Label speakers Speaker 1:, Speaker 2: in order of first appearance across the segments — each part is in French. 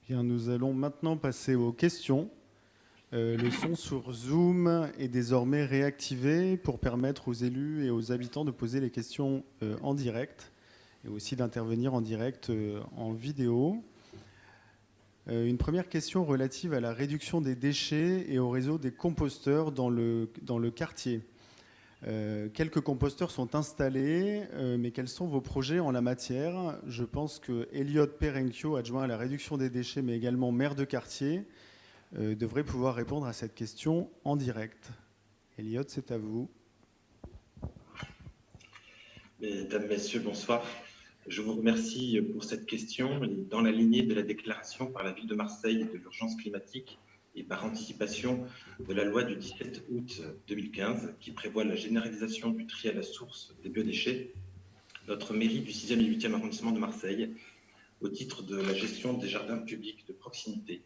Speaker 1: Bien, nous allons maintenant passer aux questions. Le son sur Zoom est désormais réactivé pour permettre aux élus et aux habitants de poser les questions en direct et aussi d'intervenir en direct en vidéo. Une première question relative à la réduction des déchets et au réseau des composteurs dans le quartier. Quelques composteurs sont installés, mais quels sont vos projets en la matière? Je pense que Elliot Perenchio, adjoint à la réduction des déchets, mais également maire de quartier, devrait pouvoir répondre à cette question en direct. Elliot, c'est à vous.
Speaker 2: Mesdames, Messieurs, bonsoir. Je vous remercie pour cette question. Dans la lignée de la déclaration par la ville de Marseille de l'urgence climatique et par anticipation de la loi du 17 août 2015 qui prévoit la généralisation du tri à la source des biodéchets, notre mairie du 6e et 8e arrondissement de Marseille, au titre de la gestion des jardins publics de proximité,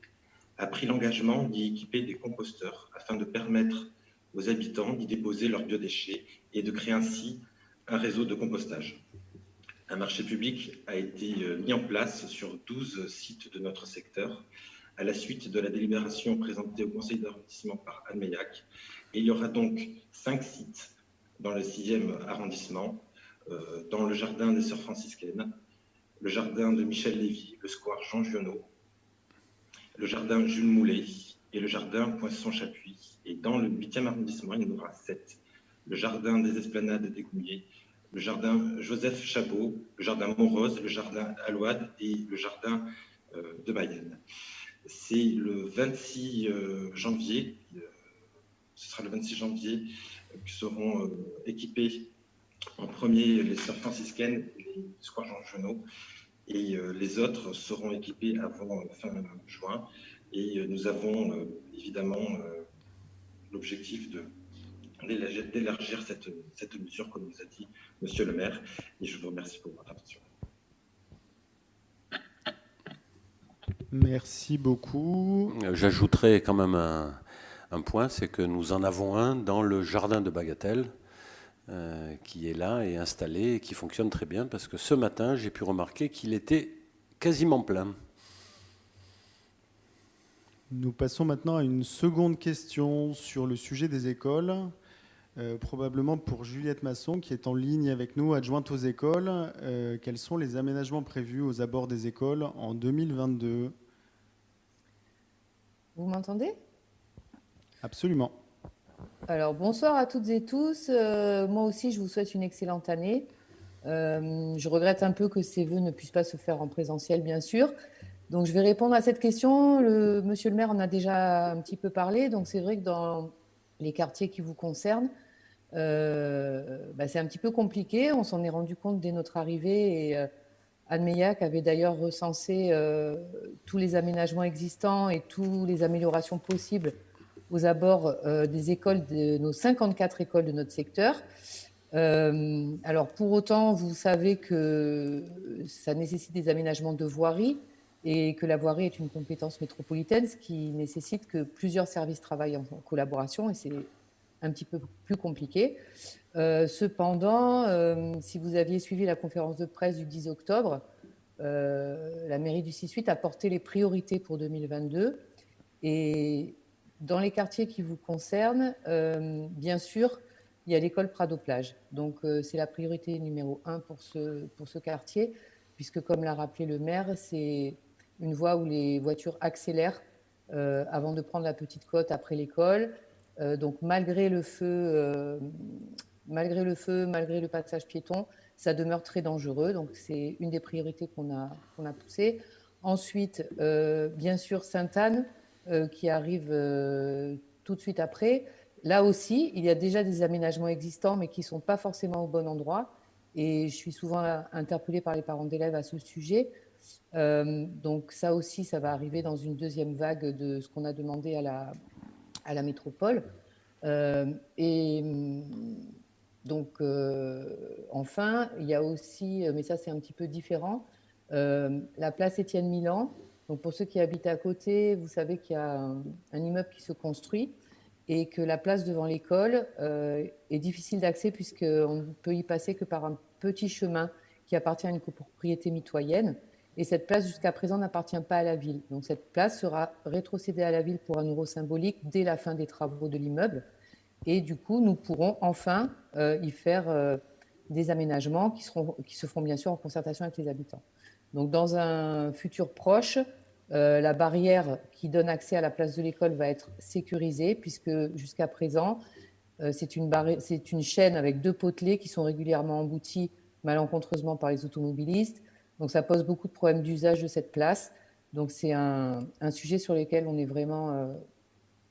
Speaker 2: a pris l'engagement d'y équiper des composteurs afin de permettre aux habitants d'y déposer leurs biodéchets et de créer ainsi un réseau de compostage. Un marché public a été mis en place sur 12 sites de notre secteur à la suite de la délibération présentée au conseil d'arrondissement par Anne Meillac. Et il y aura donc 5 sites dans le 6e arrondissement, dans le jardin des Sœurs franciscaines, le jardin de Michel Lévy, le square Jean Giono, le jardin Jules Moulet et le jardin Poisson-Chapuis. Et dans le 8e arrondissement, il y en aura 7. Le jardin des Esplanades des Goumiers, le jardin Joseph Chabot, le jardin Montrose, le jardin Alouade et le jardin de Mayenne. C'est le 26 janvier, ce sera le 26 janvier, que seront équipés en premier les Sœurs franciscaines et les squares Jean Genot, et les autres seront équipés avant fin juin. Et nous avons évidemment l'objectif d'élargir cette mesure, comme nous a dit Monsieur le maire. Et je vous remercie pour votre attention.
Speaker 1: Merci beaucoup.
Speaker 3: J'ajouterai quand même un point, c'est que nous en avons un dans le jardin de Bagatelle, qui est là et installé et qui fonctionne très bien, parce que ce matin, j'ai pu remarquer qu'il était quasiment plein.
Speaker 1: Nous passons maintenant à une seconde question sur le sujet des écoles, probablement pour Juliette Masson, qui est en ligne avec nous, adjointe aux écoles. Quels sont les aménagements prévus aux abords des écoles en 2022?
Speaker 4: Vous m'entendez?
Speaker 1: Absolument.
Speaker 4: Alors, bonsoir à toutes et tous. Moi aussi, je vous souhaite une excellente année. Je regrette un peu que ces vœux ne puissent pas se faire en présentiel, bien sûr. Donc, je vais répondre à cette question. Monsieur le maire en a déjà un petit peu parlé. Donc, c'est vrai que dans les quartiers qui vous concernent, c'est un petit peu compliqué. On s'en est rendu compte dès notre arrivée. Et Anne Meillac avait d'ailleurs recensé tous les aménagements existants et toutes les améliorations possibles aux abords des écoles, de nos 54 écoles de notre secteur. Alors, pour autant, vous savez que ça nécessite des aménagements de voirie et que la voirie est une compétence métropolitaine, ce qui nécessite que plusieurs services travaillent en collaboration, et c'est un petit peu plus compliqué. Cependant, si vous aviez suivi la conférence de presse du 10 octobre, la mairie du 6-8 a porté les priorités pour 2022. Et dans les quartiers qui vous concernent, bien sûr, il y a l'école Prado-Plage. Donc, c'est la priorité numéro 1 pour ce quartier, puisque, comme l'a rappelé le maire, c'est une voie où les voitures accélèrent avant de prendre la petite côte après l'école. Donc, malgré le feu, malgré le passage piéton, ça demeure très dangereux. Donc, c'est une des priorités qu'on a poussées. Ensuite, bien sûr, Sainte-Anne, qui arrive tout de suite après. Là aussi, il y a déjà des aménagements existants, mais qui ne sont pas forcément au bon endroit. Et je suis souvent interpellée par les parents d'élèves à ce sujet. Donc ça aussi, ça va arriver dans une deuxième vague de ce qu'on a demandé à la métropole. Enfin, il y a aussi, mais ça c'est un petit peu différent, la place Étienne Milan. Donc pour ceux qui habitent à côté, vous savez qu'il y a un immeuble qui se construit et que la place devant l'école est difficile d'accès, puisqu'on ne peut y passer que par un petit chemin qui appartient à une copropriété mitoyenne. Et cette place, jusqu'à présent, n'appartient pas à la ville. Donc cette place sera rétrocédée à la ville pour un euro symbolique dès la fin des travaux de l'immeuble. Et du coup, nous pourrons enfin y faire des aménagements qui se feront bien sûr en concertation avec les habitants. Donc dans un futur proche, la barrière qui donne accès à la place de l'école va être sécurisée, puisque jusqu'à présent, c'est une chaîne avec 2 potelets qui sont régulièrement emboutis malencontreusement par les automobilistes. Donc ça pose beaucoup de problèmes d'usage de cette place. Donc c'est un sujet sur lequel on est vraiment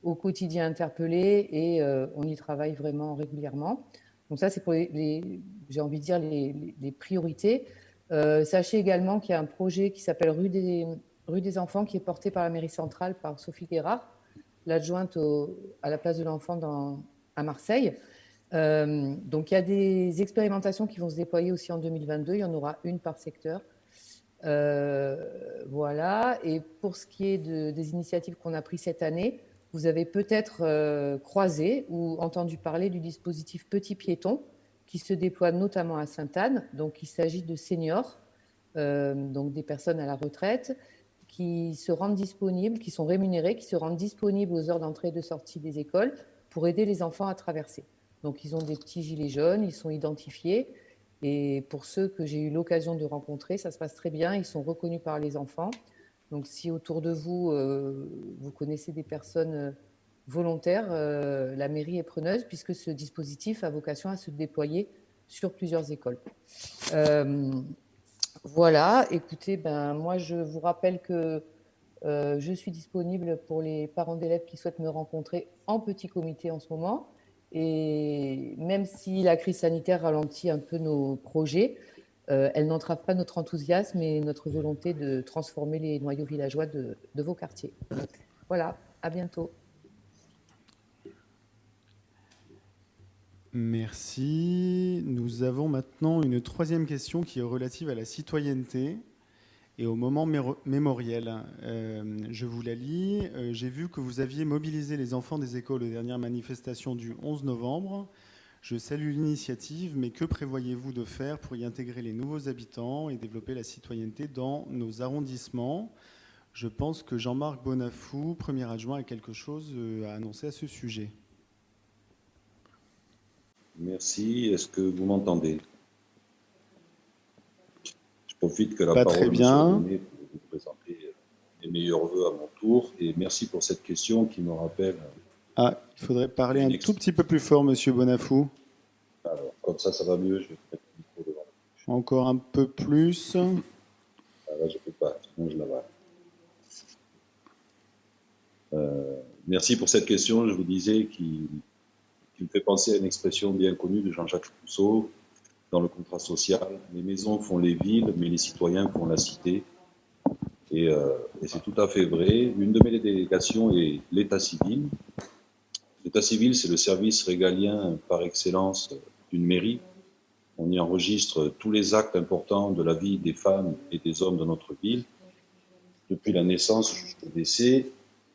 Speaker 4: au quotidien interpellé et on y travaille vraiment régulièrement. Donc ça, c'est pour j'ai envie de dire, les priorités. Sachez également qu'il y a un projet qui s'appelle Rue des Enfants, qui est porté par la mairie centrale, par Sophie Guérard, l'adjointe à la place de l'enfant à Marseille. Donc il y a des expérimentations qui vont se déployer aussi en 2022. Il y en aura une par secteur. Voilà. Et pour ce qui est des initiatives qu'on a prises cette année, vous avez peut-être croisé ou entendu parler du dispositif Petit Piéton qui se déploie notamment à Sainte-Anne. Donc il s'agit de seniors, donc des personnes à la retraite, qui se rendent disponibles, qui sont rémunérés, qui se rendent disponibles aux heures d'entrée et de sortie des écoles pour aider les enfants à traverser. Donc ils ont des petits gilets jaunes, ils sont identifiés. Et pour ceux que j'ai eu l'occasion de rencontrer, ça se passe très bien, ils sont reconnus par les enfants. Donc si autour de vous, vous connaissez des personnes volontaires, la mairie est preneuse, puisque ce dispositif a vocation à se déployer sur plusieurs écoles. Voilà, écoutez, moi je vous rappelle que je suis disponible pour les parents d'élèves qui souhaitent me rencontrer en petit comité en ce moment. Et même si la crise sanitaire ralentit un peu nos projets, elle n'entrave pas notre enthousiasme et notre volonté de transformer les noyaux villageois de vos quartiers. Voilà, à bientôt.
Speaker 1: Merci. Nous avons maintenant une 3e question qui est relative à la citoyenneté et au moment mémoriel. Je vous la lis. J'ai vu que vous aviez mobilisé les enfants des écoles aux dernières manifestations du 11 novembre. Je salue l'initiative, mais que prévoyez-vous de faire pour y intégrer les nouveaux habitants et développer la citoyenneté dans nos arrondissements ? Je pense que Jean-Marc Bonafou, premier adjoint, a quelque chose à annoncer à ce sujet.
Speaker 5: Merci. Est-ce que vous m'entendez ? Je profite que la
Speaker 1: Pas
Speaker 5: parole
Speaker 1: très
Speaker 5: me
Speaker 1: bien.
Speaker 5: soit donnée pour vous présenter mes meilleurs voeux à mon tour. Et merci pour cette question qui me rappelle...
Speaker 1: Ah, il faudrait parler un tout petit peu plus fort, monsieur Bonafou.
Speaker 5: Alors, comme ça va mieux. Je vais mettre le micro devant.
Speaker 1: Encore un peu plus.
Speaker 5: Ah, là, je ne peux pas, sinon je l'avale. Merci pour cette question. Je vous disais qui me fait penser à une expression bien connue de Jean-Jacques Rousseau dans le contrat social. Les maisons font les villes, mais les citoyens font la cité. Et c'est tout à fait vrai. Une de mes délégations est l'état civil. L'état civil, c'est le service régalien par excellence d'une mairie. On y enregistre tous les actes importants de la vie des femmes et des hommes de notre ville, depuis la naissance jusqu'au décès,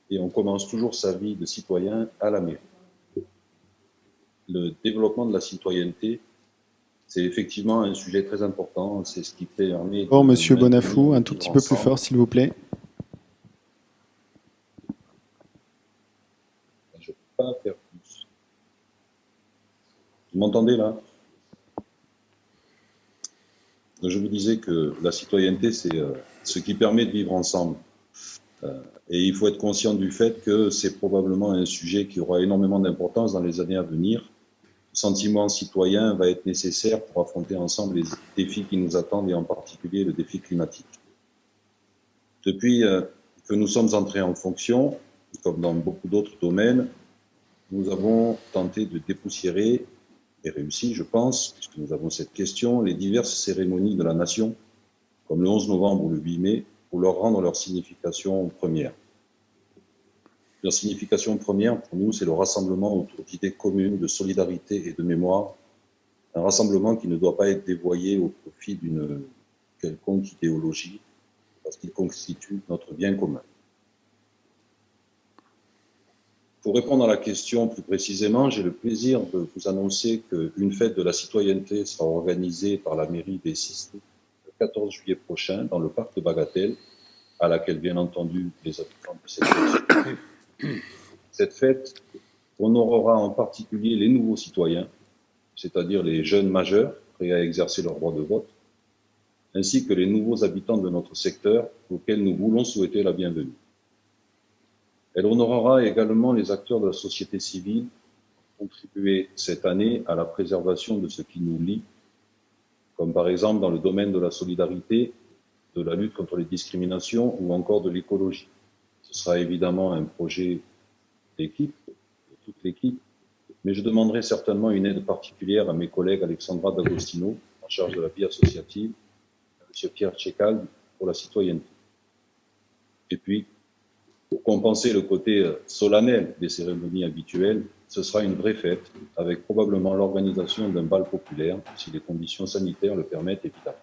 Speaker 5: et on commence toujours sa vie de citoyen à la mairie. Le développement de la citoyenneté, c'est effectivement un sujet très important. C'est ce qui permet...
Speaker 1: Bon, monsieur Bonafou, un tout petit peu plus fort, s'il vous plaît.
Speaker 5: Je ne peux pas faire plus. Vous m'entendez là ? Je vous disais que la citoyenneté, c'est ce qui permet de vivre ensemble. Et il faut être conscient du fait que c'est probablement un sujet qui aura énormément d'importance dans les années à venir. Le sentiment citoyen va être nécessaire pour affronter ensemble les défis qui nous attendent et en particulier le défi climatique. Depuis que nous sommes entrés en fonction, comme dans beaucoup d'autres domaines, nous avons tenté de dépoussiérer, et réussi, je pense, puisque nous avons cette question, les diverses cérémonies de la nation, comme le 11 novembre ou le 8 mai, pour leur rendre leur signification première. Leur signification première, pour nous, c'est le rassemblement autour d'idées communes, de solidarité et de mémoire. Un rassemblement qui ne doit pas être dévoyé au profit d'une quelconque idéologie, parce qu'il constitue notre bien commun. Pour répondre à la question plus précisément, j'ai le plaisir de vous annoncer qu'une fête de la citoyenneté sera organisée par la mairie des 6 14 juillet prochain dans le parc de Bagatelle, à laquelle, bien entendu, les habitants de cette ville. Cette fête honorera en particulier les nouveaux citoyens, c'est-à-dire les jeunes majeurs prêts à exercer leur droit de vote, ainsi que les nouveaux habitants de notre secteur auxquels nous voulons souhaiter la bienvenue. Elle honorera également les acteurs de la société civile contribuer cette année à la préservation de ce qui nous lie, comme par exemple dans le domaine de la solidarité, de la lutte contre les discriminations ou encore de l'écologie. Ce sera évidemment un projet d'équipe, de toute l'équipe, mais je demanderai certainement une aide particulière à mes collègues Alexandra D'Agostino, en charge de la vie associative, et M. Pierre Tchécal pour la citoyenneté. Et puis, pour compenser le côté solennel des cérémonies habituelles, ce sera une vraie fête, avec probablement l'organisation d'un bal populaire, si les conditions sanitaires le permettent évidemment.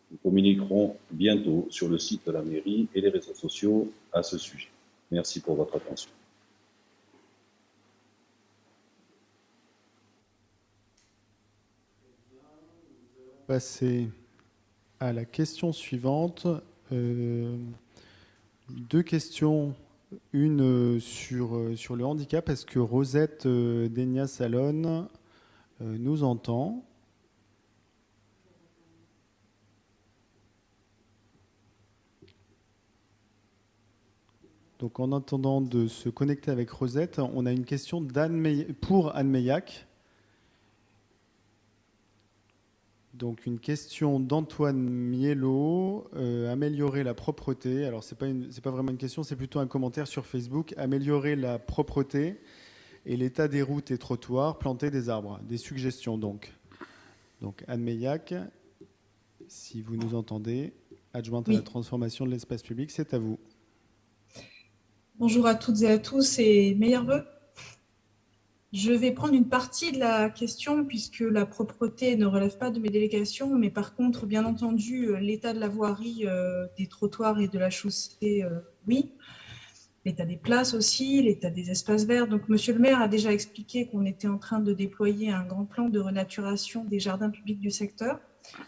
Speaker 5: Nous communiquerons bientôt sur le site de la mairie et les réseaux sociaux à ce sujet. Merci pour votre attention.
Speaker 1: Passer à la question suivante. Deux questions. Une sur le handicap. Est-ce que Rosette Degna-Salone nous entend ? Donc en attendant de se connecter avec Rosette, on a une question pour Anne Meillac. Donc une question d'Antoine Mielo, améliorer la propreté. Alors c'est pas vraiment une question, c'est plutôt un commentaire sur Facebook. Améliorer la propreté et l'état des routes et trottoirs, planter des arbres. Des suggestions donc. Donc Anne Meillac, si vous nous entendez, adjointe à la transformation de l'espace public, c'est à vous.
Speaker 6: Bonjour à toutes et à tous et meilleurs vœux. Je vais prendre une partie de la question puisque la propreté ne relève pas de mes délégations, mais par contre, bien entendu, l'état de la voirie, des trottoirs et de la chaussée, oui. L'état des places aussi, l'état des espaces verts. Donc, Monsieur le maire a déjà expliqué qu'on était en train de déployer un grand plan de renaturation des jardins publics du secteur.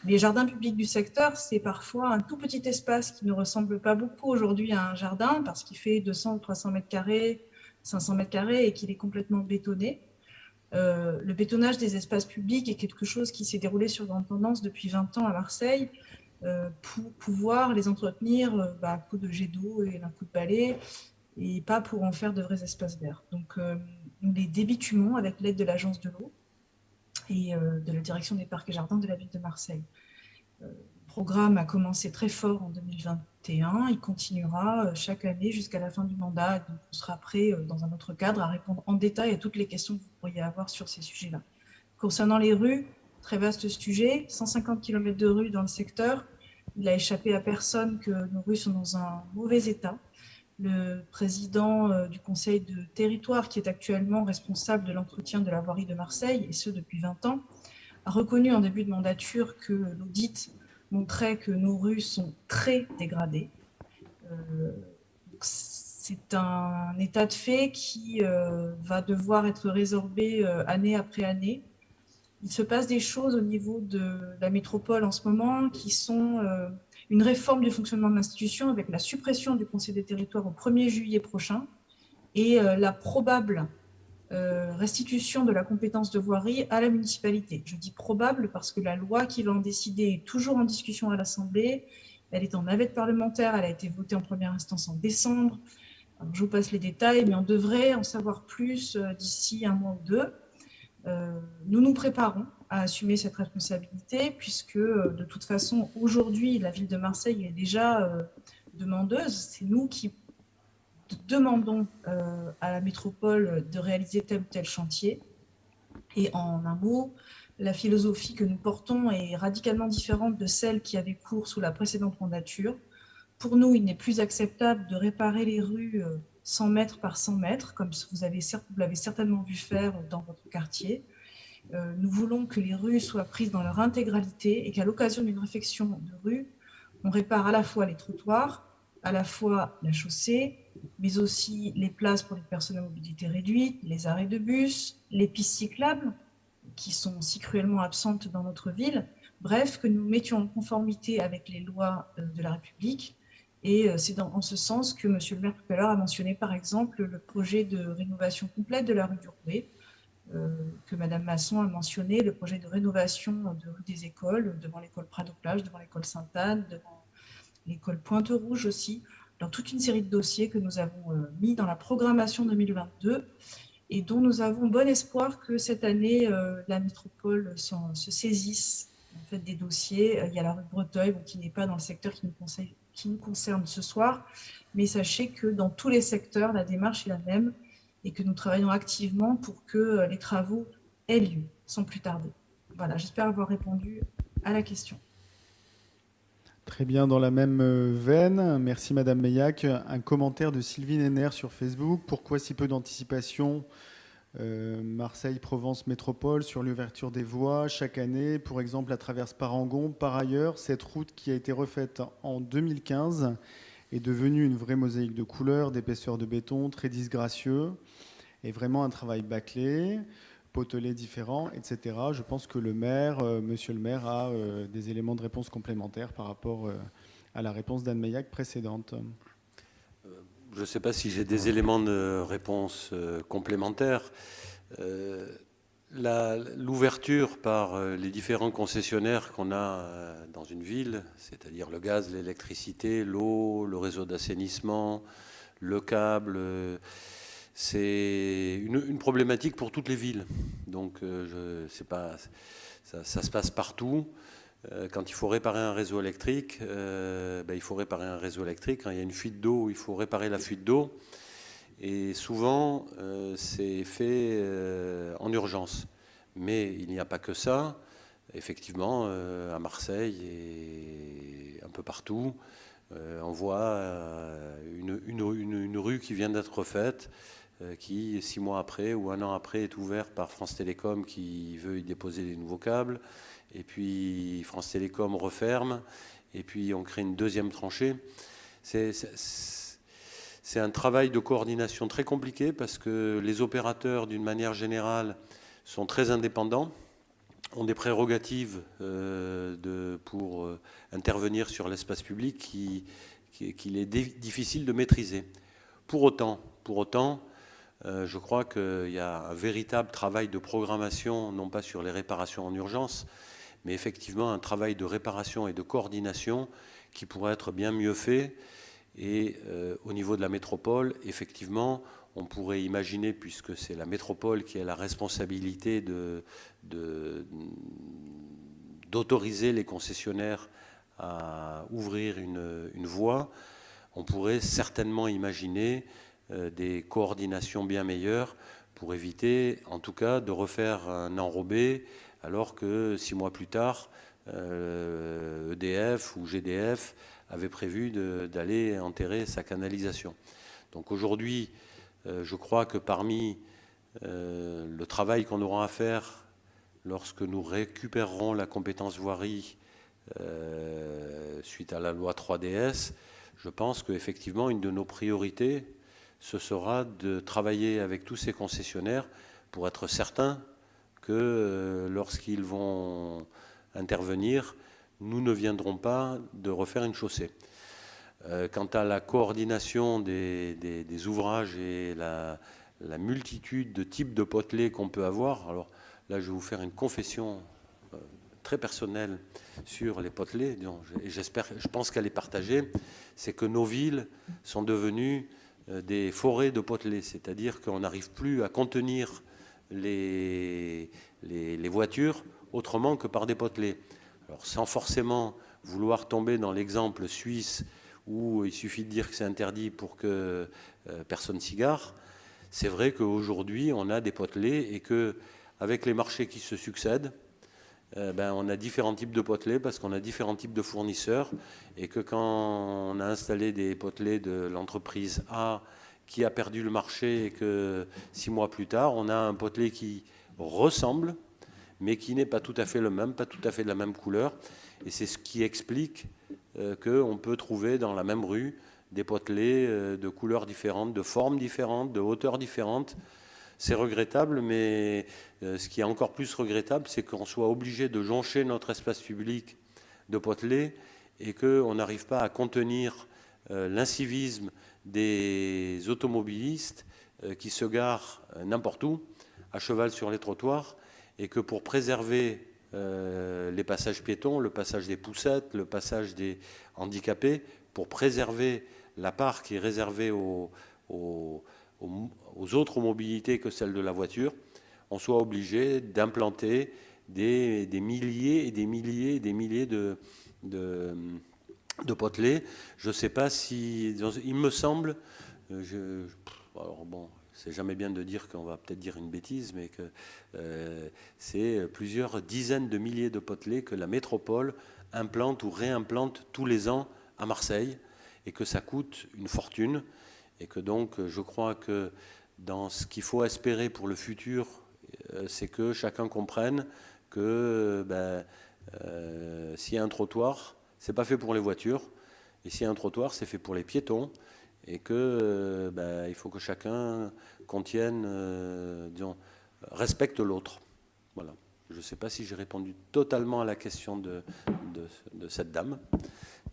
Speaker 6: Les jardins publics du secteur, c'est parfois un tout petit espace qui ne ressemble pas beaucoup aujourd'hui à un jardin parce qu'il fait 200 ou 300 mètres carrés, 500 mètres carrés et qu'il est complètement bétonné. Le bétonnage des espaces publics est quelque chose qui s'est déroulé sur grande tendance depuis 20 ans à Marseille pour pouvoir les entretenir à coup de jet d'eau et d'un coup de balai et pas pour en faire de vrais espaces verts. Donc, nous les débitumons avec l'aide de l'Agence de l'eau et de la direction des parcs et jardins de la ville de Marseille. Le programme a commencé très fort en 2021, il continuera chaque année jusqu'à la fin du mandat, donc on sera prêt dans un autre cadre à répondre en détail à toutes les questions que vous pourriez avoir sur ces sujets-là. Concernant les rues, très vaste sujet, 150 km de rues dans le secteur, il a échappé à personne que nos rues sont dans un mauvais état. Le président du conseil de territoire, qui est actuellement responsable de l'entretien de la voirie de Marseille, et ce depuis 20 ans, a reconnu en début de mandature que l'audit montrait que nos rues sont très dégradées. C'est un état de fait qui va devoir être résorbé année après année. Il se passe des choses au niveau de la métropole en ce moment qui sont une réforme du fonctionnement de l'institution avec la suppression du Conseil des territoires au 1er juillet prochain et la probable restitution de la compétence de voirie à la municipalité. Je dis probable parce que la loi qui va en décider est toujours en discussion à l'Assemblée. Elle est en navette parlementaire, elle a été votée en première instance en décembre. Alors, je vous passe les détails, mais on devrait en savoir plus d'ici un mois ou deux. Nous nous préparons à assumer cette responsabilité puisque de toute façon aujourd'hui la ville de Marseille est déjà demandeuse. C'est nous qui demandons à la métropole de réaliser tel ou tel chantier. Et en un mot, la philosophie que nous portons est radicalement différente de celle qui avait cours sous la précédente mandature. Pour nous, il n'est plus acceptable de réparer les rues 100 mètres par 100 mètres, comme vous l'avez certainement vu faire dans votre quartier. Nous voulons que les rues soient prises dans leur intégralité et qu'à l'occasion d'une réfection de rue, on répare à la fois les trottoirs, à la fois la chaussée, mais aussi les places pour les personnes à mobilité réduite, les arrêts de bus, les pistes cyclables, qui sont si cruellement absentes dans notre ville. Bref, que nous mettions en conformité avec les lois de la République. Et c'est en ce sens que M. le maire tout à l'heure a mentionné par exemple le projet de rénovation complète de la rue du Rouet, que Mme Masson a mentionné, le projet de rénovation de rue des écoles, devant l'école Prado-Plage, devant l'école Sainte-Anne, devant l'école Pointe-Rouge aussi, dans toute une série de dossiers que nous avons mis dans la programmation 2022 et dont nous avons bon espoir que cette année, la métropole se saisisse en fait, des dossiers. Il y a la rue de Breteuil, qui n'est pas dans le secteur qui nous concerne ce soir, mais sachez que dans tous les secteurs, la démarche est la même et que nous travaillons activement pour que les travaux aient lieu sans plus tarder. Voilà, j'espère avoir répondu à la question.
Speaker 1: Très bien, dans la même veine, merci Madame Meillac. Un commentaire de Sylvie Nenner sur Facebook. Pourquoi si peu d'anticipation Marseille-Provence Métropole sur l'ouverture des voies chaque année, pour exemple la traverse Parangon. Par ailleurs, cette route qui a été refaite en 2015 est devenue une vraie mosaïque de couleurs, d'épaisseur de béton, très disgracieux, et vraiment un travail bâclé, potelés différents, etc. Je pense que le maire, monsieur le maire, a des éléments de réponse complémentaires par rapport à la réponse d'Anne Meillac précédente.
Speaker 3: Je ne sais pas si j'ai des éléments de réponse complémentaires. L'ouverture par les différents concessionnaires qu'on a dans une ville, c'est-à-dire le gaz, l'électricité, l'eau, le réseau d'assainissement, le câble, c'est une problématique pour toutes les villes. Donc ça se passe partout. Quand il faut réparer un réseau électrique, il faut réparer un réseau électrique. Quand il y a une fuite d'eau, il faut réparer la fuite d'eau. Et souvent, c'est fait en urgence. Mais il n'y a pas que ça. Effectivement, à Marseille et un peu partout, on voit une rue qui vient d'être refaite, qui 6 mois après ou 1 an après est ouverte par France Télécom qui veut y déposer des nouveaux câbles. Et puis France Télécom referme, et puis on crée une deuxième tranchée. C'est un travail de coordination très compliqué parce que les opérateurs, d'une manière générale, sont très indépendants, ont des prérogatives pour intervenir sur l'espace public qu'il est difficile de maîtriser. Pour autant, je crois qu'il y a un véritable travail de programmation, non pas sur les réparations en urgence, mais effectivement un travail de réparation et de coordination qui pourrait être bien mieux fait. Et au niveau de la métropole, effectivement, on pourrait imaginer, puisque c'est la métropole qui a la responsabilité d'autoriser les concessionnaires à ouvrir une voie, on pourrait certainement imaginer des coordinations bien meilleures pour éviter, en tout cas, de refaire un enrobé, alors que 6 mois plus tard, EDF ou GDF avait prévu d'aller enterrer sa canalisation. Donc aujourd'hui, je crois que parmi le travail qu'on aura à faire lorsque nous récupérerons la compétence voirie suite à la loi 3DS, je pense qu'effectivement, une de nos priorités, ce sera de travailler avec tous ces concessionnaires pour être certain que lorsqu'ils vont intervenir, nous ne viendrons pas de refaire une chaussée. Quant à la coordination des ouvrages et la multitude de types de potelets qu'on peut avoir, alors là je vais vous faire une confession très personnelle sur les potelets, et je pense qu'elle est partagée, c'est que nos villes sont devenues des forêts de potelets, c'est-à-dire qu'on n'arrive plus à contenir les voitures autrement que par des potelets. Alors, sans forcément vouloir tomber dans l'exemple suisse où il suffit de dire que c'est interdit pour que personne s'y gare, c'est vrai qu'aujourd'hui, on a des potelets et qu'avec les marchés qui se succèdent, on a différents types de potelets parce qu'on a différents types de fournisseurs et que quand on a installé des potelets de l'entreprise A qui a perdu le marché et que 6 mois plus tard, on a un potelet qui ressemble mais qui n'est pas tout à fait le même, pas tout à fait de la même couleur. Et c'est ce qui explique qu'on peut trouver dans la même rue des potelets de couleurs différentes, de formes différentes, de hauteurs différentes. c'est regrettable, mais ce qui est encore plus regrettable, c'est qu'on soit obligé de joncher notre espace public de potelets et qu'on n'arrive pas à contenir l'incivisme des automobilistes qui se garent n'importe où, à cheval sur les trottoirs, et que pour préserver les passages piétons, le passage des poussettes, le passage des handicapés, pour préserver la part qui est réservée aux autres mobilités que celle de la voiture, on soit obligé d'implanter des milliers et des milliers et des milliers de potelets. Je ne sais pas si... Il me semble... alors bon, c'est jamais bien de dire qu'on va peut-être dire une bêtise, mais que c'est plusieurs dizaines de milliers de potelets que la métropole implante ou réimplante tous les ans à Marseille, et que ça coûte une fortune, et que donc je crois que dans ce qu'il faut espérer pour le futur, c'est que chacun comprenne que s'il y a un trottoir, c'est pas fait pour les voitures, et s'il y a un trottoir, c'est fait pour les piétons, et que il faut que chacun contienne, respecte l'autre. Voilà. Je ne sais pas si j'ai répondu totalement à la question de cette dame,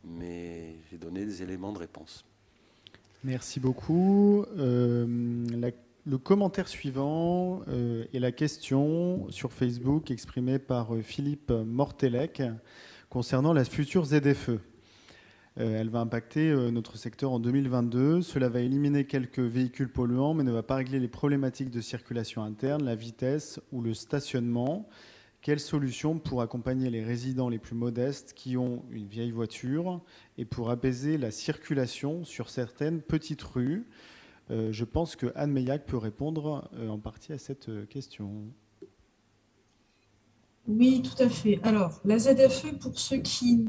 Speaker 3: mais j'ai donné des éléments de réponse.
Speaker 1: Merci beaucoup. Le commentaire suivant est la question sur Facebook exprimée par Philippe Mortellec concernant la future ZFE. Elle va impacter notre secteur en 2022. Cela va éliminer quelques véhicules polluants, mais ne va pas régler les problématiques de circulation interne, la vitesse ou le stationnement. Quelles solutions pour accompagner les résidents les plus modestes qui ont une vieille voiture et pour apaiser la circulation sur certaines petites rues? Je pense que Anne Meillac peut répondre en partie à cette question.
Speaker 6: Oui, tout à fait. Alors, la ZFE, pour ceux qui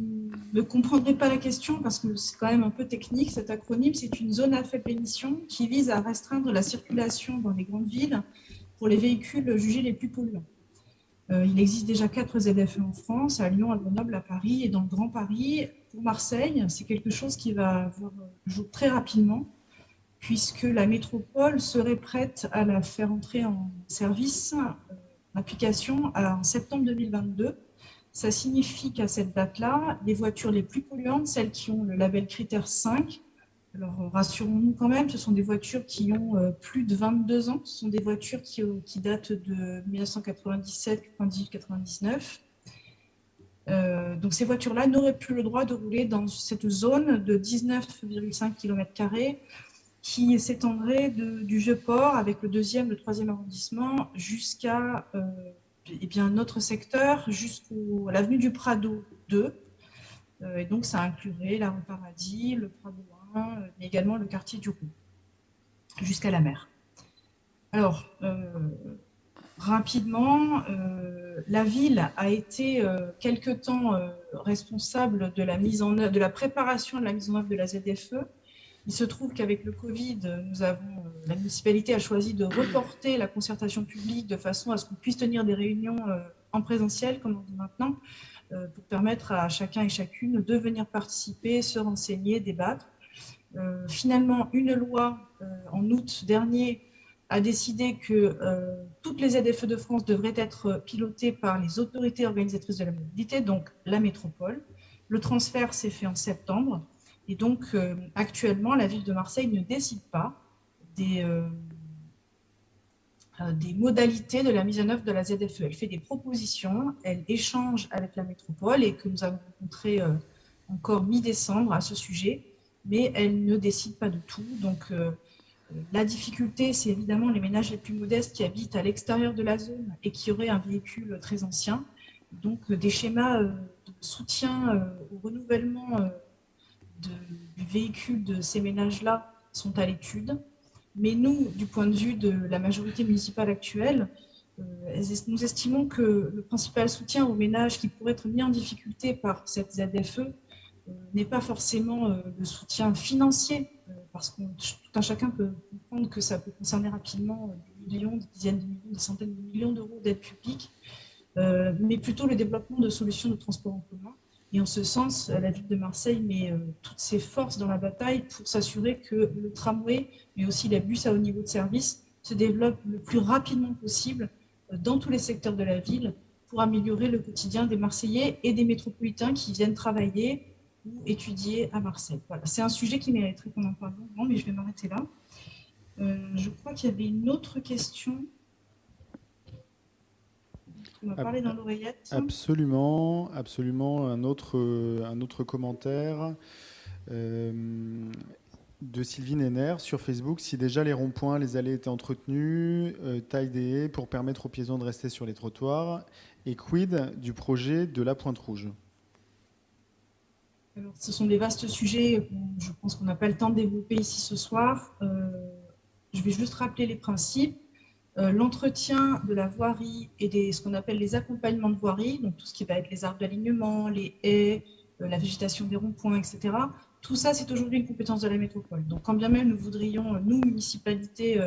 Speaker 6: ne comprendraient pas la question, parce que c'est quand même un peu technique, cet acronyme, c'est une zone à faible émission qui vise à restreindre la circulation dans les grandes villes pour les véhicules jugés les plus polluants. Il existe déjà 4 ZFE en France, à Lyon, à Grenoble, à Paris et dans le Grand Paris. Pour Marseille, c'est quelque chose qui va avoir jour très rapidement, puisque la métropole serait prête à la faire entrer en service, application en septembre 2022. Ça signifie qu'à cette date-là, les voitures les plus polluantes, celles qui ont le label critère 5, alors rassurons-nous quand même, ce sont des voitures qui ont plus de 22 ans, ce sont des voitures qui datent de 1997, 98, 99. Donc ces voitures-là n'auraient plus le droit de rouler dans cette zone de 19,5 km² qui s'étendrait du Vieux-Port avec le 2e, le 3e arrondissement jusqu'à notre secteur, jusqu'à l'avenue du Prado 2. Et donc ça inclurait la rue Paradis, le Prado 1, mais également le quartier du Roux, jusqu'à la mer. Alors, rapidement, la ville a été quelque temps responsable de la mise en œuvre, de la préparation de la mise en œuvre de la ZFE. Il se trouve qu'avec le Covid, la municipalité a choisi de reporter la concertation publique de façon à ce qu'on puisse tenir des réunions en présentiel, comme on dit maintenant, pour permettre à chacun et chacune de venir participer, se renseigner, débattre. Finalement, une loi en août dernier a décidé que toutes les ZFE de France devraient être pilotées par les autorités organisatrices de la mobilité, donc la métropole. Le transfert s'est fait en septembre. Et donc, actuellement, la ville de Marseille ne décide pas des modalités de la mise en œuvre de la ZFE. Elle fait des propositions, elle échange avec la métropole et que nous avons rencontré encore mi-décembre à ce sujet, mais elle ne décide pas de tout. Donc, la difficulté, c'est évidemment les ménages les plus modestes qui habitent à l'extérieur de la zone et qui auraient un véhicule très ancien. Donc, des schémas de soutien au renouvellement du véhicule de ces ménages-là sont à l'étude. Mais nous, du point de vue de la majorité municipale actuelle, nous estimons que le principal soutien aux ménages qui pourraient être mis en difficulté par cette ZFE n'est pas forcément le soutien financier, parce que tout un chacun peut comprendre que ça peut concerner rapidement des millions, des dizaines de millions, des centaines de millions d'euros d'aide publique, mais plutôt le développement de solutions de transport en commun. Et en ce sens, la ville de Marseille met toutes ses forces dans la bataille pour s'assurer que le tramway, mais aussi les bus à haut niveau de service, se développe le plus rapidement possible dans tous les secteurs de la ville pour améliorer le quotidien des Marseillais et des métropolitains qui viennent travailler ou étudier à Marseille. Voilà, c'est un sujet qui mériterait qu'on en parle longuement, mais je vais m'arrêter là. Je crois qu'il y avait une autre question. Tu m'as parlé dans l'oreillette.
Speaker 1: Absolument, absolument. Un autre commentaire de Sylvie Nenner sur Facebook. Si déjà les ronds-points, les allées étaient entretenus, taille des haies pour permettre aux piétons de rester sur les trottoirs. Et quid du projet de la Pointe Rouge?
Speaker 6: Alors, ce sont des vastes sujets, je pense qu'on n'a pas le temps de développer ici ce soir. Je vais juste rappeler les principes. L'entretien de la voirie et ce qu'on appelle les accompagnements de voirie, donc tout ce qui va être les arbres d'alignement, les haies, la végétation des ronds-points, etc. Tout ça, c'est aujourd'hui une compétence de la métropole. Donc, quand bien même nous voudrions, nous, municipalités,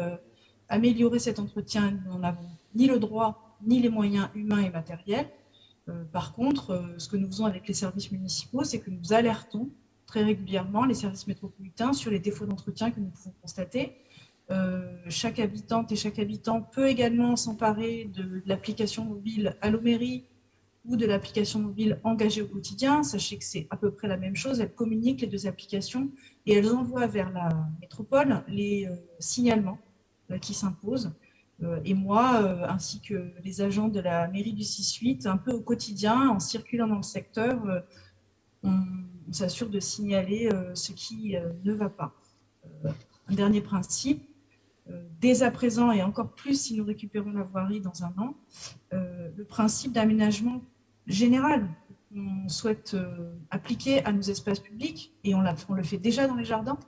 Speaker 6: améliorer cet entretien, nous n'en avons ni le droit, ni les moyens humains et matériels. Par contre, ce que nous faisons avec les services municipaux, c'est que nous alertons très régulièrement les services métropolitains sur les défauts d'entretien que nous pouvons constater. Chaque habitante et chaque habitant peut également s'emparer de l'application mobile Allo-Mairie ou de l'application mobile engagée au quotidien. Sachez que c'est à peu près la même chose. Elles communiquent les deux applications et elles envoient vers la métropole les signalements qui s'imposent. Et moi, ainsi que les agents de la mairie du 6-8, un peu au quotidien, en circulant dans le secteur, on s'assure de signaler ce qui ne va pas. Un dernier principe, dès à présent, et encore plus si nous récupérons la voirie dans un an, le principe d'aménagement général qu'on souhaite appliquer à nos espaces publics, et on le fait déjà dans les jardins,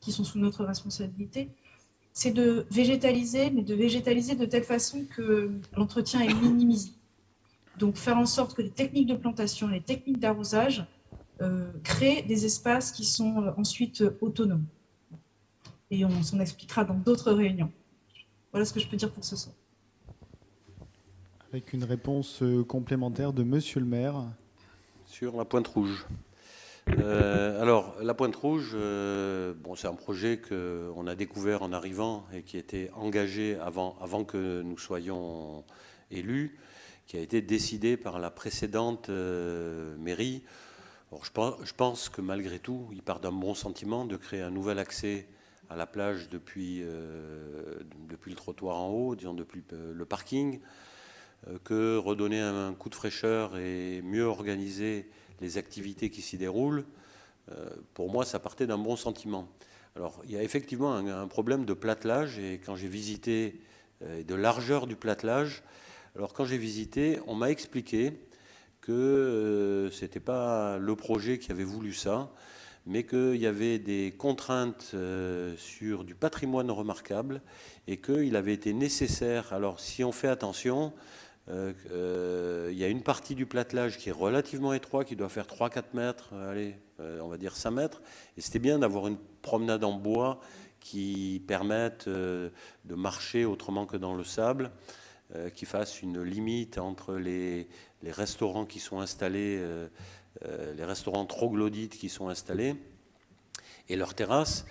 Speaker 6: qui sont sous notre responsabilité, c'est de végétaliser, mais de végétaliser de telle façon que l'entretien est minimisé. Donc faire en sorte que les techniques de plantation, les techniques d'arrosage créent des espaces qui sont ensuite autonomes. Et on s'en expliquera dans d'autres réunions. Voilà ce que je peux dire pour ce soir.
Speaker 1: Avec une réponse complémentaire de Monsieur le maire.
Speaker 3: Sur la Pointe Rouge. Alors, la Pointe Rouge, c'est un projet qu'on a découvert en arrivant et qui était engagé avant que nous soyons élus, qui a été décidé par la précédente mairie. Alors, je pense que malgré tout, il part d'un bon sentiment de créer un nouvel accès à la plage depuis le trottoir en haut, disons depuis le parking, que redonner un coup de fraîcheur et mieux organiser les activités qui s'y déroulent. Pour moi, ça partait d'un bon sentiment. Alors, il y a effectivement un problème de platelage, et quand j'ai visité, de largeur du platelage, alors quand j'ai visité, on m'a expliqué que ce n'était pas le projet qui avait voulu ça, mais qu'il y avait des contraintes sur du patrimoine remarquable et qu'il avait été nécessaire. Alors, si on fait attention, il y a une partie du platelage qui est relativement étroit, qui doit faire 3-4 mètres, on va dire 5 mètres, et c'était bien d'avoir une promenade en bois qui permette de marcher autrement que dans le sable, qui fasse une limite entre les restaurants qui sont installés, les restaurants troglodytes qui sont installés, et leurs terrasses.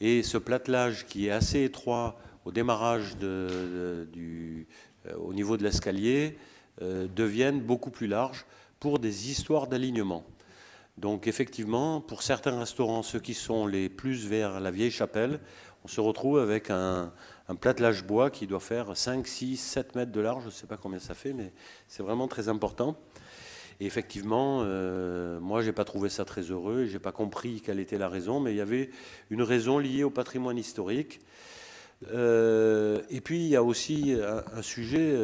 Speaker 3: Et ce platelage qui est assez étroit au démarrage au niveau de l'escalier, deviennent beaucoup plus larges pour des histoires d'alignement. Donc effectivement, pour certains restaurants, ceux qui sont les plus vers la Vieille Chapelle, on se retrouve avec un platelage bois qui doit faire 5, 6, 7 mètres de large, je ne sais pas combien ça fait, mais c'est vraiment très important. Et effectivement, moi, je n'ai pas trouvé ça très heureux, et je n'ai pas compris quelle était la raison, mais il y avait une raison liée au patrimoine historique. Et puis il y a aussi un sujet,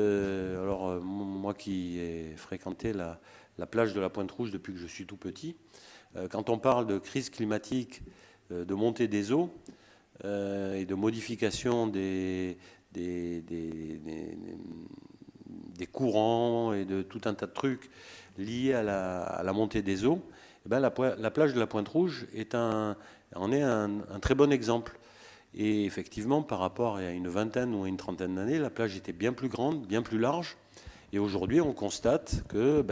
Speaker 3: moi qui ai fréquenté la plage de la Pointe Rouge depuis que je suis tout petit, quand on parle de crise climatique, de montée des eaux et de modification des courants et de tout un tas de trucs liés à la montée des eaux, eh bien, la plage de la Pointe Rouge en est un très bon exemple. Et effectivement, par rapport à une vingtaine ou à une trentaine d'années, la plage était bien plus grande, bien plus large. Et aujourd'hui, on constate que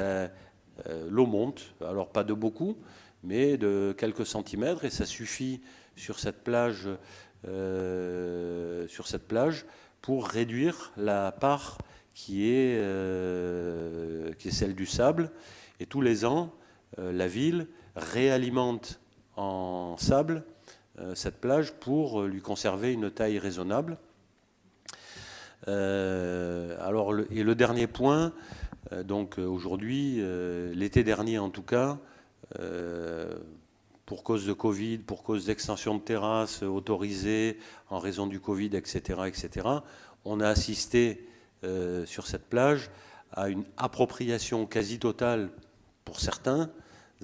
Speaker 3: l'eau monte. Alors, pas de beaucoup, mais de quelques centimètres. Et ça suffit sur cette plage pour réduire la part qui est celle du sable. Et tous les ans, la ville réalimente en sable cette plage pour lui conserver une taille raisonnable. Le dernier point, donc aujourd'hui, l'été dernier en tout cas, pour cause de Covid, pour cause d'extension de terrasses autorisées en raison du Covid, etc., on a assisté sur cette plage à une appropriation quasi totale pour certains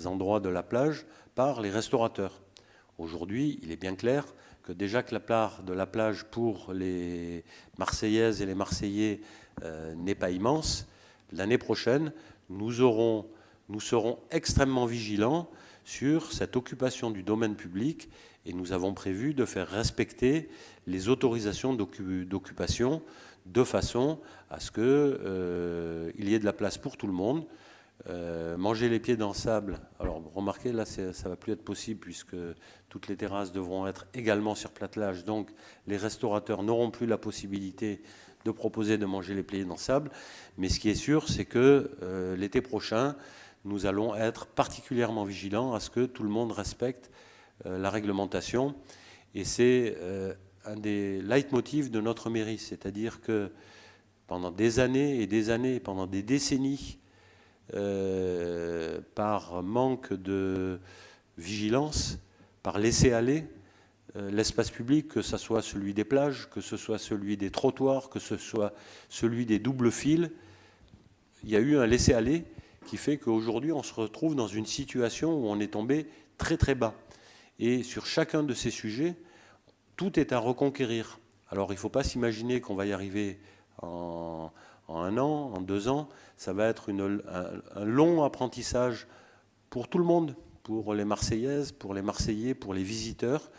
Speaker 3: endroits de la plage par les restaurateurs. Aujourd'hui, il est bien clair que déjà que la part de la plage pour les Marseillaises et les Marseillais n'est pas immense, l'année prochaine, nous serons extrêmement vigilants sur cette occupation du domaine public et nous avons prévu de faire respecter les autorisations d'occupation de façon à ce qu'il y ait de la place pour tout le monde. Manger les pieds dans le sable, alors remarquez là ça ne va plus être possible puisque toutes les terrasses devront être également sur platelage, donc les restaurateurs n'auront plus la possibilité de proposer de manger les pieds dans le sable, mais ce qui est sûr c'est que l'été prochain nous allons être particulièrement vigilants à ce que tout le monde respecte la réglementation et c'est un des leitmotifs de notre mairie, c'est-à-dire que pendant des années et des années, pendant des décennies, par manque de vigilance, par laisser-aller, l'espace public, que ce soit celui des plages, que ce soit celui des trottoirs, que ce soit celui des doubles fils, il y a eu un laisser-aller qui fait qu'aujourd'hui on se retrouve dans une situation où on est tombé très très bas. Et sur chacun de ces sujets, tout est à reconquérir. Alors il ne faut pas s'imaginer qu'on va y arriver en 1 an, en 2 ans, ça va être un long apprentissage pour tout le monde, pour les Marseillaises, pour les Marseillais, pour les visiteurs.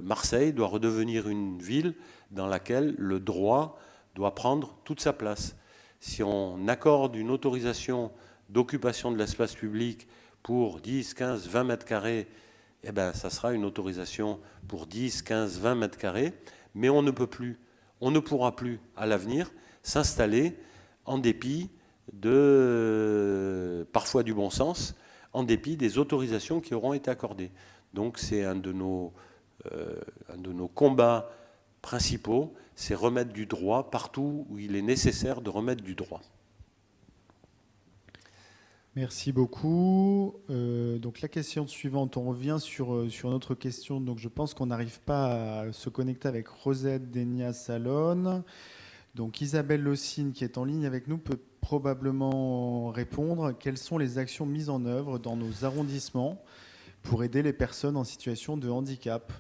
Speaker 3: Marseille doit redevenir une ville dans laquelle le droit doit prendre toute sa place. Si on accorde une autorisation d'occupation de l'espace public pour 10, 15, 20 mètres carrés, eh ben, ça sera une autorisation pour 10, 15, 20 mètres carrés, mais on ne pourra plus à l'avenir s'installer en dépit parfois du bon sens, en dépit des autorisations qui auront été accordées. Donc c'est un de nos combats principaux, c'est remettre du droit partout où il est nécessaire de remettre du droit.
Speaker 1: Merci beaucoup. Donc la question suivante, on revient sur notre question. Donc je pense qu'on n'arrive pas à se connecter avec Rosette Denia Salon. Donc Isabelle Lossine, qui est en ligne avec nous, peut probablement répondre. Quelles sont les actions mises en œuvre dans nos arrondissements pour aider les personnes en situation de handicap?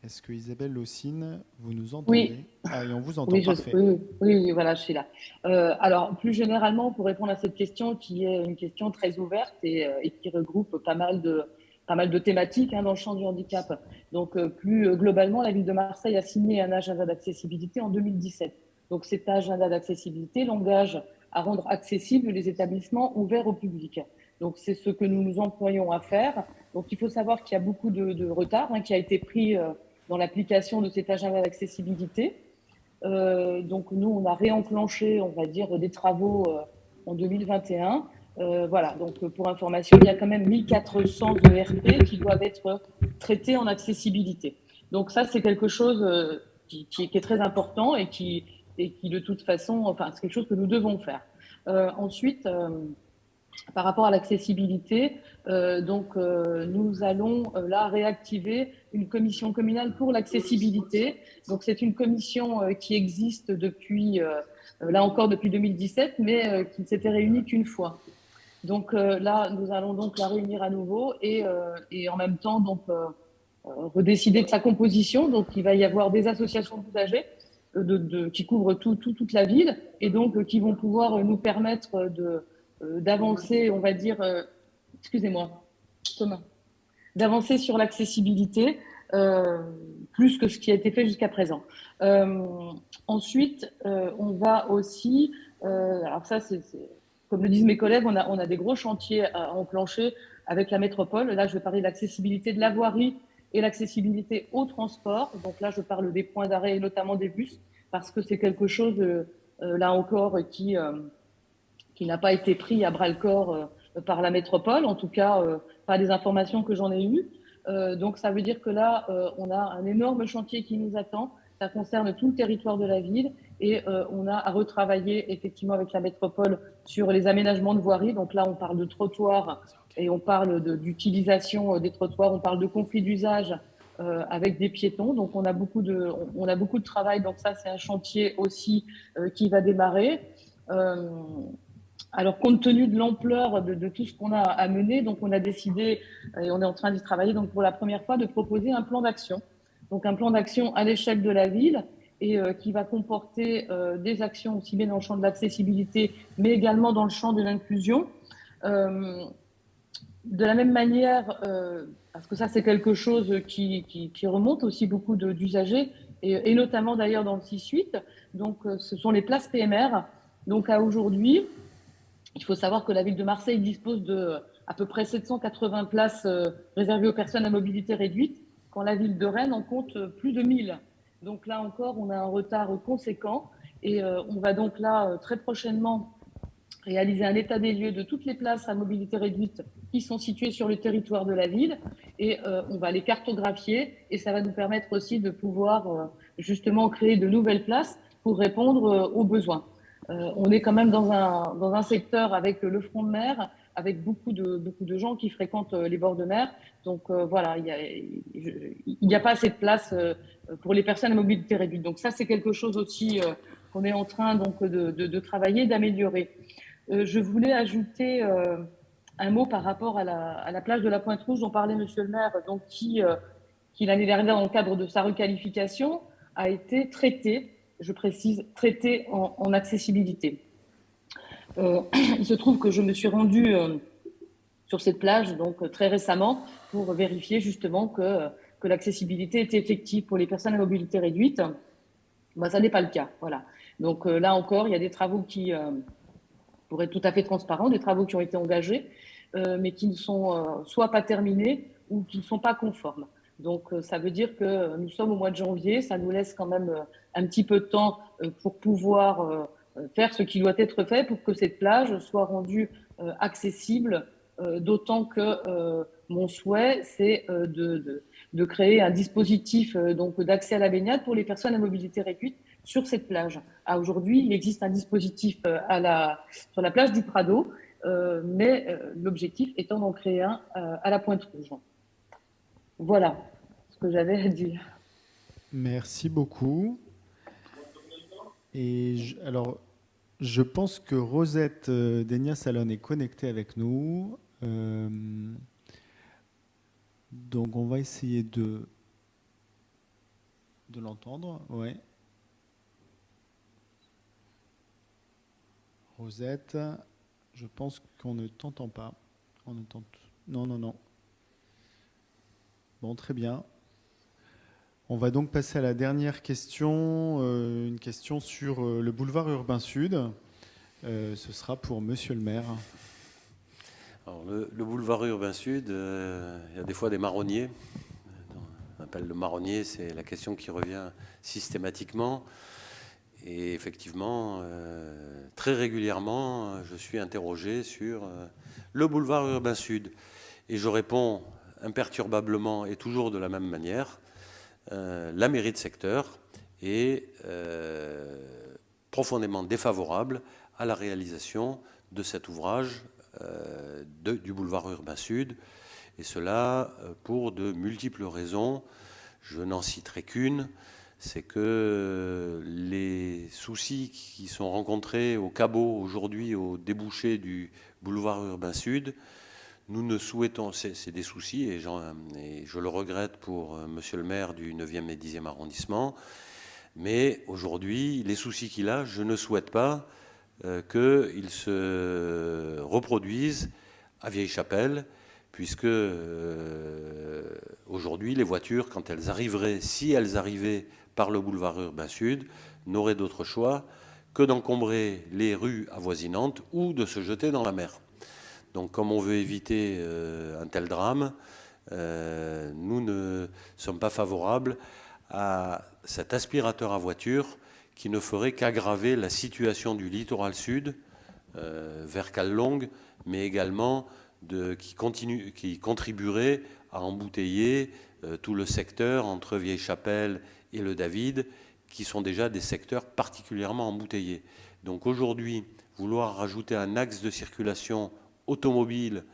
Speaker 1: Est-ce que Isabelle Lossine, vous nous entendez?
Speaker 4: Oui.
Speaker 1: Ah, et on vous entend,
Speaker 4: Oui,
Speaker 1: parfait.
Speaker 4: oui, voilà, je suis là. Alors, plus généralement, pour répondre à cette question, qui est une question très ouverte et qui regroupe pas mal de thématiques dans le champ du handicap. Donc, plus globalement, la ville de Marseille a signé un agenda d'accessibilité en 2017. Donc, cet agenda d'accessibilité l'engage à rendre accessibles les établissements ouverts au public. Donc, c'est ce que nous nous employons à faire. Donc, il faut savoir qu'il y a beaucoup de retard qui a été pris dans l'application de cet agenda d'accessibilité. Donc, nous, on a réenclenché, on va dire, des travaux en 2021. Voilà, donc pour information, il y a quand même 1400 ERP qui doivent être traités en accessibilité. Donc, ça, c'est quelque chose qui est très important et qui de toute façon, enfin, c'est quelque chose que nous devons faire. Ensuite, par rapport à l'accessibilité, nous allons là réactiver une commission communale pour l'accessibilité. Donc c'est une commission qui existe depuis, là encore depuis 2017, mais qui ne s'était réunie qu'une fois. Donc là, nous allons donc la réunir à nouveau et en même temps donc redécider de sa composition. Donc il va y avoir des associations d'usagers qui couvrent toute la ville et donc qui vont pouvoir nous permettre d'avancer, on va dire, d'avancer sur l'accessibilité plus que ce qui a été fait jusqu'à présent. Ensuite, on va aussi, alors ça c'est comme le disent mes collègues, on a des gros chantiers à enclencher avec la métropole. Là, je vais parler de l'accessibilité de la voirie et l'accessibilité au transport. Donc là, je parle des points d'arrêt et notamment des bus.
Speaker 7: parce que c'est quelque chose, là encore, qui n'a pas été pris à bras-le-corps par la métropole, en tout cas, pas des informations que j'en ai eues. Donc, ça veut dire que là, on a un énorme chantier qui nous attend. Ça concerne tout le territoire de la ville et on a à retravailler effectivement avec la métropole sur les aménagements de voirie. Donc là, on parle de trottoirs et on parle d'utilisation des trottoirs, on parle de conflits d'usage avec des piétons. Donc on a beaucoup de travail. Donc ça, c'est un chantier aussi qui va démarrer. Alors, compte tenu de l'ampleur de tout ce qu'on a à mener, donc on a décidé, et on est en train d'y travailler, donc pour la première fois, de proposer un plan d'action. Donc un plan d'action à l'échelle de la ville et qui va comporter des actions aussi bien dans le champ de l'accessibilité, mais également dans le champ de l'inclusion. De la même manière, parce que ça c'est quelque chose qui remonte aussi beaucoup d'usagers, et notamment d'ailleurs dans le 6-8, donc ce sont les places PMR. Donc à aujourd'hui, il faut savoir que la ville de Marseille dispose de à peu près 780 places réservées aux personnes à mobilité réduite, quand la ville de Rennes en compte plus de 1000. Donc là encore, on a un retard conséquent et on va donc là très prochainement réaliser un état des lieux de toutes les places à mobilité réduite qui sont situées sur le territoire de la ville et on va les cartographier et ça va nous permettre aussi de pouvoir justement créer de nouvelles places pour répondre aux besoins. On est quand même dans un secteur avec le front de mer, avec beaucoup de gens qui fréquentent les bords de mer. Donc voilà, il n'y a pas assez de place pour les personnes à mobilité réduite. Donc ça, c'est quelque chose aussi qu'on est en train donc de travailler, d'améliorer. Je voulais ajouter un mot par rapport à la plage de la Pointe-Rouge dont parlait Monsieur le maire, donc qui l'année dernière, dans le cadre de sa requalification, a été traitée. Je précise, traité en accessibilité. Il se trouve que je me suis rendue sur cette plage donc très récemment pour vérifier justement que l'accessibilité était effective pour les personnes à mobilité réduite. Ben, ça n'est pas le cas. Voilà. Donc là encore, il y a des travaux qui, pour être tout à fait transparents, des travaux qui ont été engagés, mais qui ne sont soit pas terminés ou qui ne sont pas conformes. Donc, ça veut dire que nous sommes au mois de janvier, ça nous laisse quand même un petit peu de temps pour pouvoir faire ce qui doit être fait pour que cette plage soit rendue accessible, d'autant que mon souhait, c'est de créer un dispositif donc d'accès à la baignade pour les personnes à mobilité réduite sur cette plage. Aujourd'hui, il existe un dispositif sur la plage du Prado, mais l'objectif étant d'en créer un à la Pointe-Rouge. Voilà ce que j'avais à dire.
Speaker 1: Merci beaucoup. Et alors, je pense que Rosette Degna-Salon est connectée avec nous. Donc, on va essayer de l'entendre. Ouais. Rosette, je pense qu'on ne t'entend pas. On ne Non. Bon, très bien. On va donc passer à la dernière question, une question sur le boulevard Urbain Sud. Ce sera pour Monsieur le maire.
Speaker 3: Alors, le boulevard Urbain Sud, il y a des fois des marronniers. On appelle le marronnier, c'est la question qui revient systématiquement. Et effectivement, très régulièrement, je suis interrogé sur le boulevard Urbain Sud. Et je réponds imperturbablement et toujours de la même manière. La mairie de secteur est profondément défavorable à la réalisation de cet ouvrage du boulevard Urbain Sud. Et cela pour de multiples raisons. Je n'en citerai qu'une. C'est que les soucis qui sont rencontrés au Cabot aujourd'hui, au débouché du boulevard Urbain Sud, nous ne souhaitons, c'est des soucis, et je le regrette pour monsieur le maire du 9e et 10e arrondissement, mais aujourd'hui, les soucis qu'il a, je ne souhaite pas qu'ils se reproduisent à Vieille-Chapelle, puisque aujourd'hui, les voitures, quand elles arriveraient, si elles arrivaient par le boulevard Urbain Sud, n'auraient d'autre choix que d'encombrer les rues avoisinantes ou de se jeter dans la mer. Donc, comme on veut éviter un tel drame, nous ne sommes pas favorables à cet aspirateur à voiture qui ne ferait qu'aggraver la situation du littoral sud vers Callongue, mais également qui contribuerait à embouteiller tout le secteur entre Vieille-Chapelle et le David, qui sont déjà des secteurs particulièrement embouteillés. Donc aujourd'hui, vouloir rajouter un axe de circulation automobile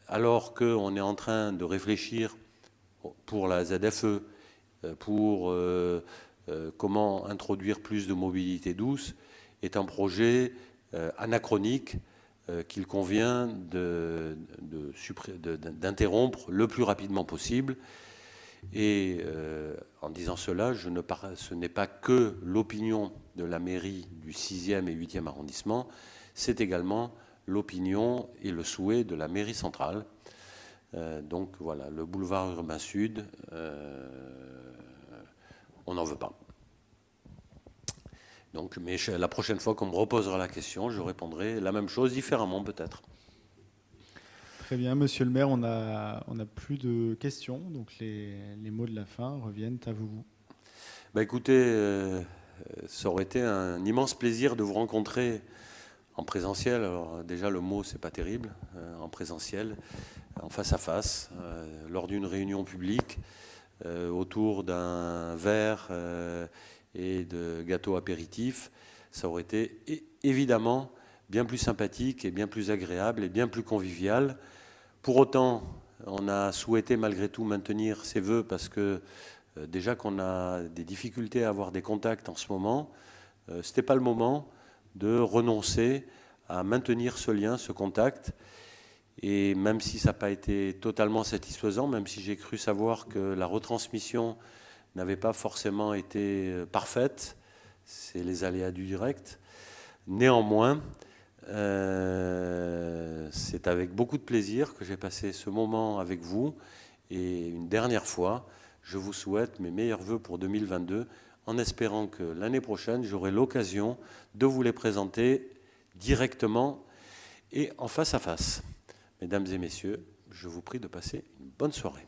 Speaker 3: alors qu'on est en train de réfléchir pour la ZFE, pour comment introduire plus de mobilité douce, est un projet anachronique qu'il convient d'interrompre le plus rapidement possible. Et en disant cela, ce n'est pas que l'opinion de la mairie du 6e et 8e arrondissement, c'est également l'opinion et le souhait de la mairie centrale. Donc voilà, le boulevard urbain sud, on n'en veut pas. Donc, mais la prochaine fois qu'on me reposera la question, je répondrai la même chose, différemment peut-être.
Speaker 1: Très bien, monsieur le maire, on a plus de questions, donc les mots de la fin reviennent à vous.
Speaker 3: Bah écoutez, ça aurait été un immense plaisir de vous rencontrer en présentiel. Alors déjà le mot c'est pas terrible, en présentiel, en face à face, lors d'une réunion publique, autour d'un verre et de gâteaux apéritifs, ça aurait été évidemment bien plus sympathique et bien plus agréable et bien plus convivial. Pour autant, on a souhaité malgré tout maintenir ces vœux parce que déjà qu'on a des difficultés à avoir des contacts en ce moment, ce n'était pas le moment de renoncer à maintenir ce lien, ce contact. Et même si ça n'a pas été totalement satisfaisant, même si j'ai cru savoir que la retransmission n'avait pas forcément été parfaite, c'est les aléas du direct. Néanmoins, c'est avec beaucoup de plaisir que j'ai passé ce moment avec vous. Et une dernière fois, je vous souhaite mes meilleurs vœux pour 2022, en espérant que l'année prochaine, j'aurai l'occasion de vous les présenter directement et en face à face. Mesdames et messieurs, je vous prie de passer une bonne soirée.